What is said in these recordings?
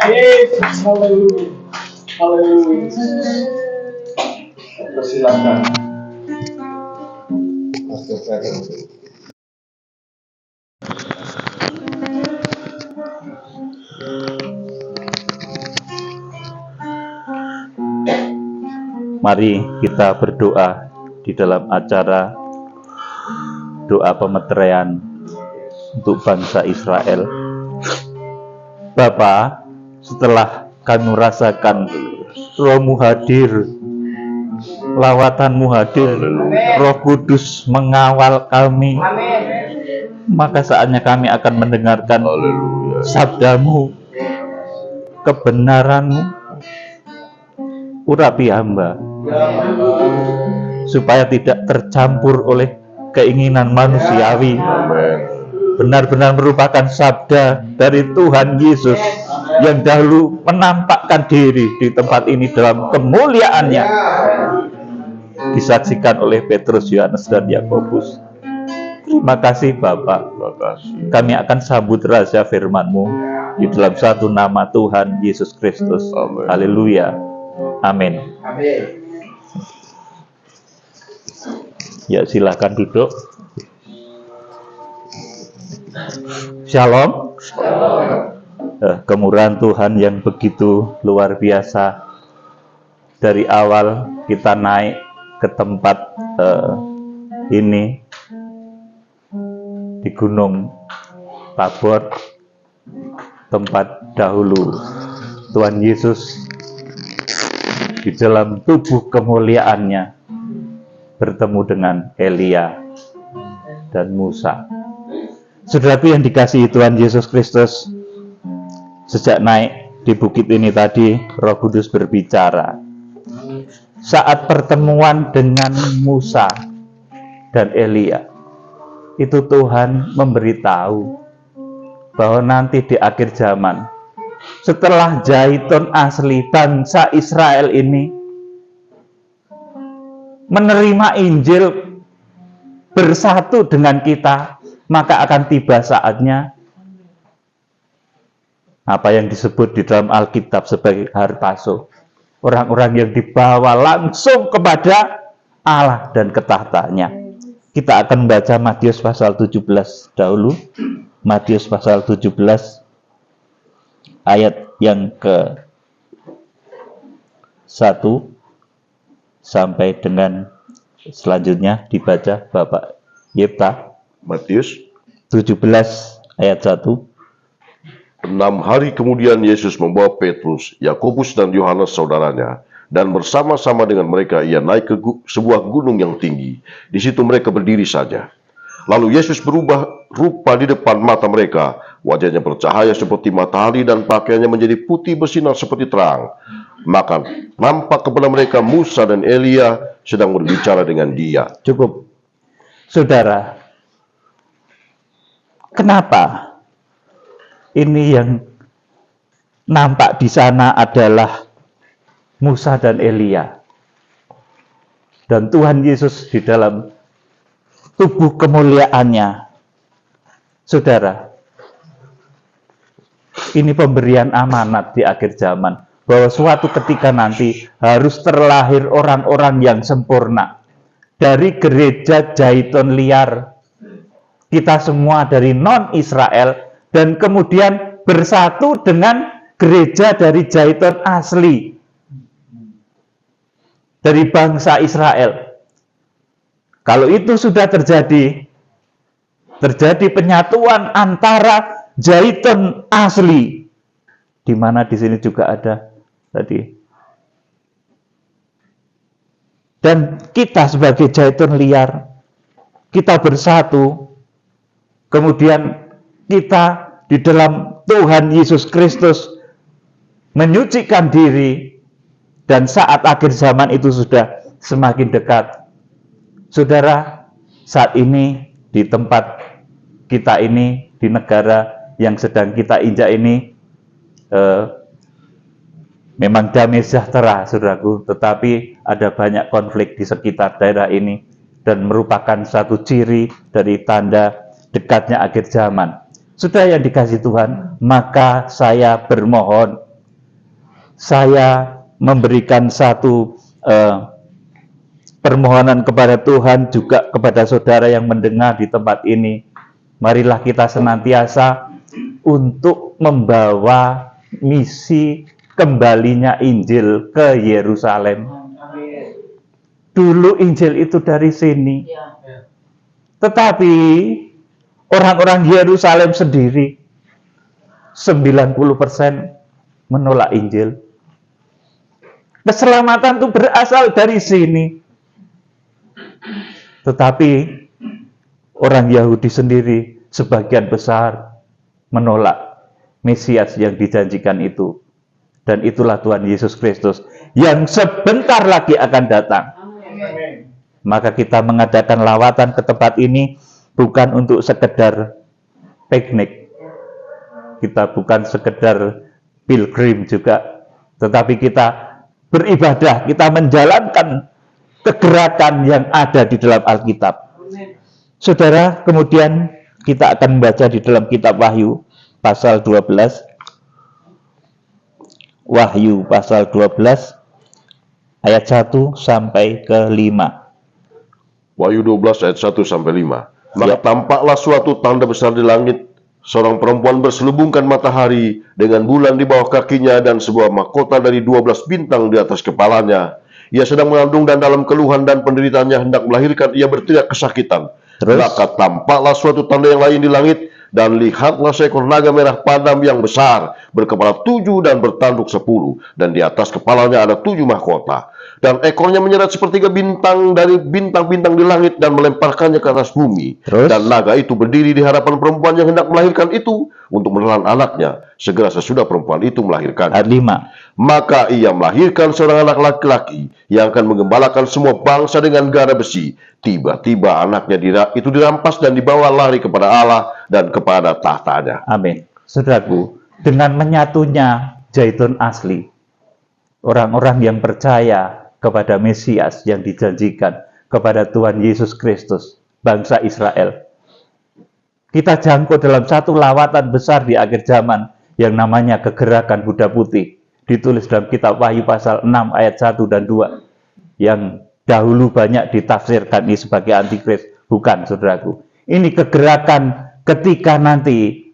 Yesus, haleluya. Haleluya. Persilakan. Pastor Ferry. Mari kita berdoa di dalam acara doa pemeteraian untuk bangsa Israel. Bapa, setelah kami rasakan Roh-Mu hadir, lawatanmu hadir, Roh Kudus mengawal kami, maka saatnya kami akan mendengarkan sabdamu, kebenaranmu. Urapi hamba supaya tidak tercampur oleh keinginan manusiawi. Benar-benar merupakan sabda dari Tuhan Yesus yang dahulu menampakkan diri di tempat ini dalam kemuliaannya, disaksikan oleh Petrus, Yohanes, dan Yakobus. Terima kasih Bapak. Kami akan sambut rahasia firman-Mu di dalam satu nama Tuhan Yesus Kristus. Haleluya. Amin. Ya, silakan duduk. Shalom. Kemurahan Tuhan yang begitu luar biasa. Dari awal kita naik ke tempat ini di Gunung Tabor, tempat dahulu Tuhan Yesus di dalam tubuh kemuliaannya bertemu dengan Elia dan Musa. Saudaraku yang dikasihi Tuhan Yesus Kristus, sejak naik di bukit ini tadi, Roh Kudus berbicara. Saat pertemuan dengan Musa dan Elia, itu Tuhan memberitahu bahwa nanti di akhir zaman, setelah Zaitun asli bangsa Israel ini menerima Injil bersatu dengan kita, maka akan tiba saatnya apa yang disebut di dalam Alkitab sebagai harpazo, orang-orang yang dibawa langsung kepada Allah dan ketahtanya. Kita akan membaca Matius pasal 17 dahulu. Matius pasal 17 ayat yang ke 1 sampai dengan selanjutnya dibaca Bapak Yepta. Matius 17 ayat 1. 6 hari kemudian Yesus membawa Petrus, Yakobus dan Yohanes saudaranya, dan bersama-sama dengan mereka ia naik ke sebuah gunung yang tinggi. Di situ mereka berdiri saja. Lalu Yesus berubah rupa di depan mata mereka. Wajahnya bercahaya seperti matahari dan pakaiannya menjadi putih bersinar seperti terang. Maka nampak kepada mereka Musa dan Elia sedang berbicara dengan dia. Cukup. Saudara, kenapa ini yang nampak di sana adalah Musa dan Elia? Dan Tuhan Yesus di dalam tubuh kemuliaannya. Saudara, ini pemberian amanat di akhir zaman, bahwa suatu ketika nanti harus terlahir orang-orang yang sempurna dari gereja Zaitun liar. Kita semua dari non-Israel dan kemudian bersatu dengan gereja dari Zaitun asli, dari bangsa Israel. Kalau itu sudah terjadi penyatuan antara Zaitun asli, di mana di sini juga ada tadi. Dan kita sebagai Zaitun liar, kita bersatu, kemudian kita di dalam Tuhan Yesus Kristus menyucikan diri, dan saat akhir zaman itu sudah semakin dekat. Saudara, saat ini di tempat kita ini, di negara yang sedang kita injak ini, memang damai sejahtera, saudaraku, tetapi ada banyak konflik di sekitar daerah ini, dan merupakan satu ciri dari tanda dekatnya akhir zaman. Saudara yang dikasihi Tuhan, maka saya bermohon saya memberikan satu permohonan kepada Tuhan, juga kepada saudara yang mendengar di tempat ini. Marilah kita senantiasa untuk membawa misi kembalinya Injil ke Yerusalem. Dulu Injil itu dari sini, tetapi orang-orang Yerusalem sendiri 90% menolak Injil. Keselamatan itu berasal dari sini. Tetapi orang Yahudi sendiri sebagian besar menolak Mesias yang dijanjikan itu. Dan itulah Tuhan Yesus Kristus yang sebentar lagi akan datang. Maka kita mengadakan lawatan ke tempat ini bukan untuk sekedar piknik. Kita bukan sekedar pilgrim juga, tetapi kita beribadah, kita menjalankan kegerakan yang ada di dalam Alkitab. Saudara, kemudian kita akan membaca di dalam kitab Wahyu pasal 12. Wahyu pasal 12 ayat 1 sampai ke 5. Wahyu 12 ayat 1 sampai 5. Maka tampaklah suatu tanda besar di langit, seorang perempuan berselubungkan matahari dengan bulan di bawah kakinya dan sebuah mahkota dari 12 bintang di atas kepalanya. Ia sedang mengandung dan dalam keluhan dan penderitaannya hendak melahirkan, ia berteriak kesakitan. Maka tampaklah suatu tanda yang lain di langit, dan lihatlah seekor naga merah padam yang besar, berkepala 7 dan bertanduk 10, dan di atas kepalanya ada 7 mahkota. Dan ekornya menyeret sepertiga bintang dari bintang-bintang di langit dan melemparkannya ke atas bumi. Dan naga itu berdiri di hadapan perempuan yang hendak melahirkan itu untuk menelan anaknya segera sesudah perempuan itu melahirkan. Ayat 5. Maka ia melahirkan seorang anak laki-laki yang akan menggembalakan semua bangsa dengan gada besi. Tiba-tiba anaknya itu dirampas dan dibawa lari kepada Allah dan kepada tahtanya. Amin. Saudaraku, dengan menyatunya Zaitun asli, orang-orang yang percaya kepada Mesias yang dijanjikan, kepada Tuhan Yesus Kristus, bangsa Israel, kita jangkau dalam satu lawatan besar di akhir zaman yang namanya kegerakan Buddha Putih, ditulis dalam kitab Wahyu pasal 6 ayat 1 dan 2, yang dahulu banyak ditafsirkan ini sebagai antikris. Bukan, saudaraku. Ini kegerakan ketika nanti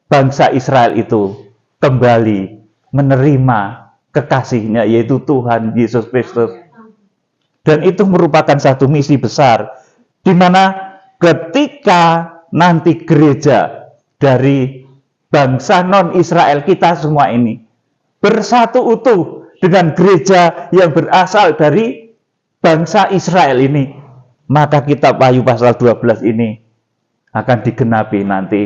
bangsa Israel itu kembali menerima kekasihnya, yaitu Tuhan Yesus Kristus. Dan itu merupakan satu misi besar, di mana ketika nanti gereja dari bangsa non-Israel kita semua ini bersatu utuh dengan gereja yang berasal dari bangsa Israel ini, maka kitab Wahyu pasal 12 ini akan digenapi nanti.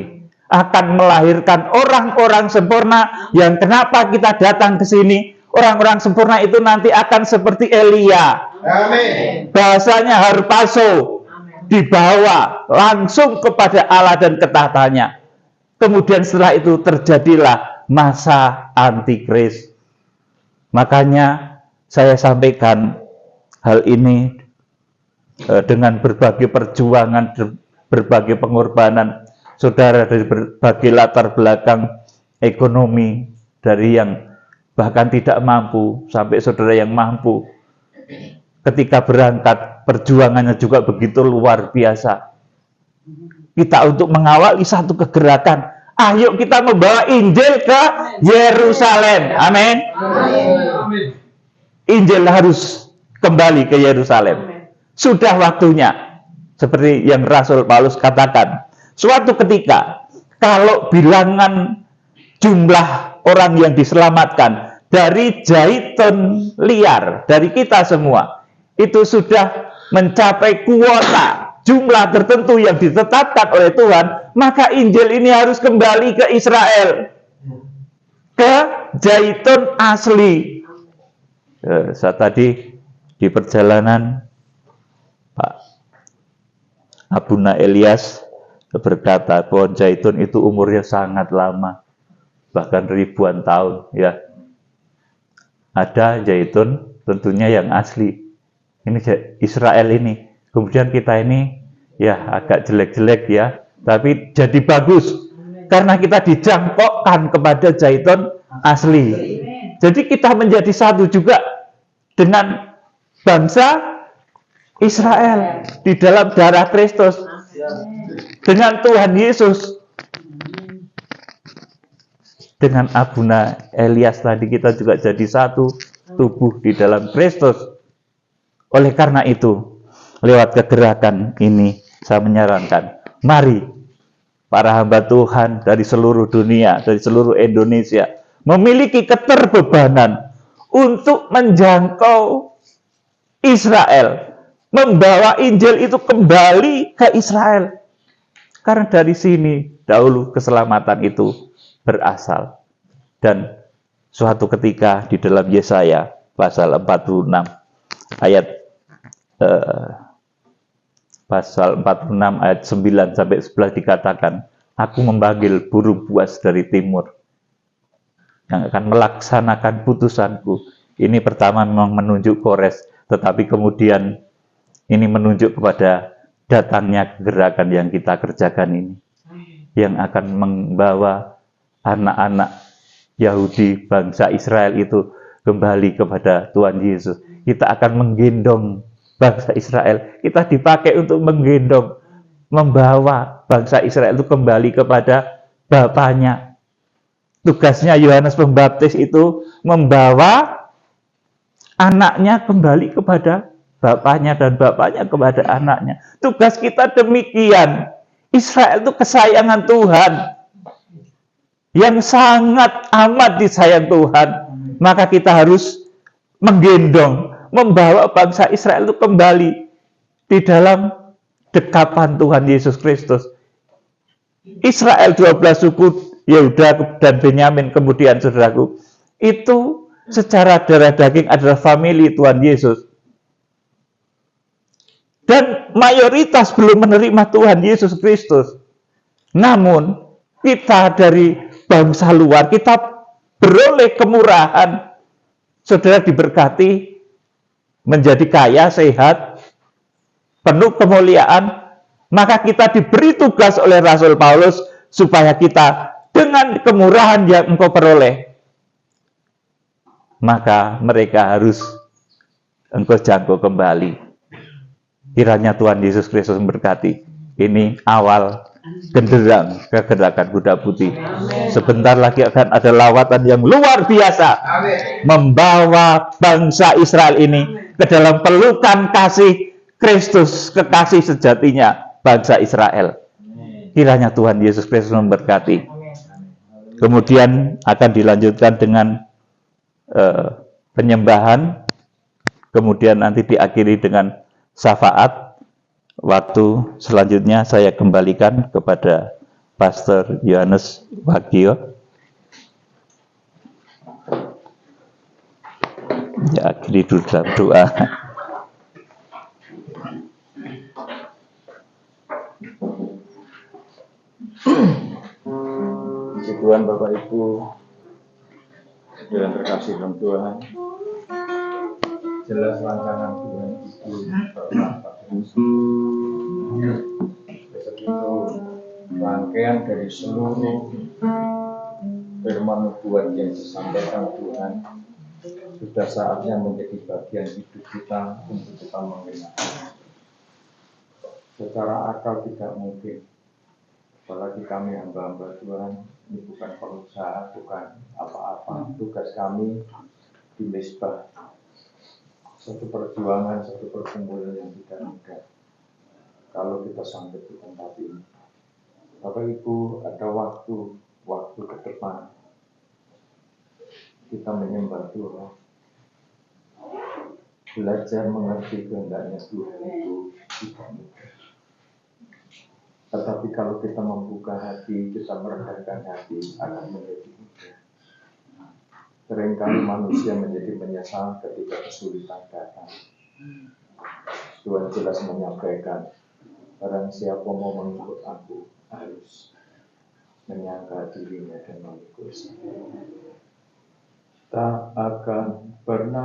Akan melahirkan orang-orang sempurna yang kenapa kita datang ke sini. Orang-orang sempurna itu nanti akan seperti Elia. Amin. Bahasanya harpazo. Dibawa langsung kepada Allah dan ke tahtanya. Kemudian setelah itu terjadilah masa antikris. Makanya saya sampaikan hal ini dengan berbagai perjuangan, berbagai pengorbanan saudara dari berbagai latar belakang ekonomi, dari yang bahkan tidak mampu sampai saudara yang mampu. Ketika berangkat, perjuangannya juga begitu luar biasa. Kita untuk mengawali satu kegerakan, ayo kita membawa Injil ke Yerusalem. Amin. Injil harus kembali ke Yerusalem. Sudah waktunya. Seperti yang Rasul Paulus katakan, suatu ketika kalau bilangan jumlah orang yang diselamatkan dari Zaitun liar, dari kita semua, itu sudah mencapai kuota jumlah tertentu yang ditetapkan oleh Tuhan, maka Injil ini harus kembali ke Israel, ke Zaitun asli. Saat tadi di perjalanan, Pak Abuna Elias berkata pohon zaitun itu umurnya sangat lama, bahkan ribuan tahun, ya. Ada zaitun tentunya yang asli. Ini Israel ini. Kemudian kita ini ya agak jelek-jelek ya, tapi jadi bagus karena kita dijangkokkan kepada zaitun asli. Jadi kita menjadi satu juga dengan bangsa Israel di dalam darah Kristus, dengan Tuhan Yesus. Dengan Abuna Elias tadi kita juga jadi satu tubuh di dalam Kristus. Oleh karena itu, lewat kegerakan ini saya menyarankan, mari para hamba Tuhan dari seluruh dunia, dari seluruh Indonesia, memiliki keterbebanan untuk menjangkau Israel, membawa Injil itu kembali ke Israel. Karena dari sini dahulu keselamatan itu berasal. Dan suatu ketika di dalam Yesaya pasal 46 ayat pasal 46 ayat 9 sampai 11 dikatakan, aku memanggil burung buas dari timur yang akan melaksanakan putusanku. Ini pertama memang menunjuk Kores, tetapi kemudian ini menunjuk kepada datangnya gerakan yang kita kerjakan ini, yang akan membawa anak-anak Yahudi bangsa Israel itu kembali kepada Tuhan Yesus. Kita akan menggendong bangsa Israel. Kita dipakai untuk menggendong, membawa bangsa Israel itu kembali kepada Bapaknya. Tugasnya Yohanes Pembaptis itu membawa anaknya kembali kepada Bapaknya dan Bapaknya kepada anaknya. Tugas kita demikian. Israel itu kesayangan Tuhan, yang sangat amat disayang Tuhan. Maka kita harus menggendong, membawa bangsa Israel itu kembali di dalam dekapan Tuhan Yesus Kristus. Israel 12 suku, Yehuda dan Benyamin, kemudian saudaraku, itu secara darah daging adalah famili Tuhan Yesus. Dan mayoritas belum menerima Tuhan Yesus Kristus. Namun kita dari bangsa luar, kita beroleh kemurahan. Saudara diberkati, menjadi kaya, sehat, penuh kemuliaan. Maka kita diberi tugas oleh Rasul Paulus supaya kita dengan kemurahan yang engkau peroleh, maka mereka harus engkau jangkau kembali. Kiranya Tuhan Yesus Kristus memberkati. Ini awal genderang kegerakan Kuda Putih. Sebentar lagi akan ada lawatan yang luar biasa, membawa bangsa Israel ini ke dalam pelukan kasih Kristus, kekasih sejatinya bangsa Israel. Kiranya Tuhan Yesus Kristus memberkati. Kemudian akan dilanjutkan dengan penyembahan, kemudian nanti diakhiri dengan syafaat. Waktu selanjutnya saya kembalikan kepada Pastor Yohanes Wagio. Ya, akhiri dulu dalam doa. Puji Tuhan Bapak Ibu, dalam terkasih dalam Tuhan, jelas rancangan Tuhan itu bermanfaat. Besok itu rangkaian dari seluruh firman nubuat yang disampaikan Tuhan sudah saatnya menjadi bagian hidup kita untuk kita mengenal. Secara akal tidak mungkin, apalagi kami hamba-hamba Tuhan, ini bukan perusahaan, bukan apa-apa. Tugas kami di Mesbah, satu perjuangan, satu perkumpulan yang tidak mudah. Kalau kita sampai di tempat ini, Bapak Ibu, ada waktu ke depan kita menyembah Tuhan, belajar mengerti kehendaknya Tuhan itu tidak mudah. Tetapi kalau kita membuka hati, kita merendahkan hati, akan menjadi mudah. Seringkali manusia menjadi menyesal ketika kesulitan datang. Tuhan jelas menyampaikan, barang siapa mau mengikut aku, harus menyangka dirinya dan mengikut saya. Tak akan pernah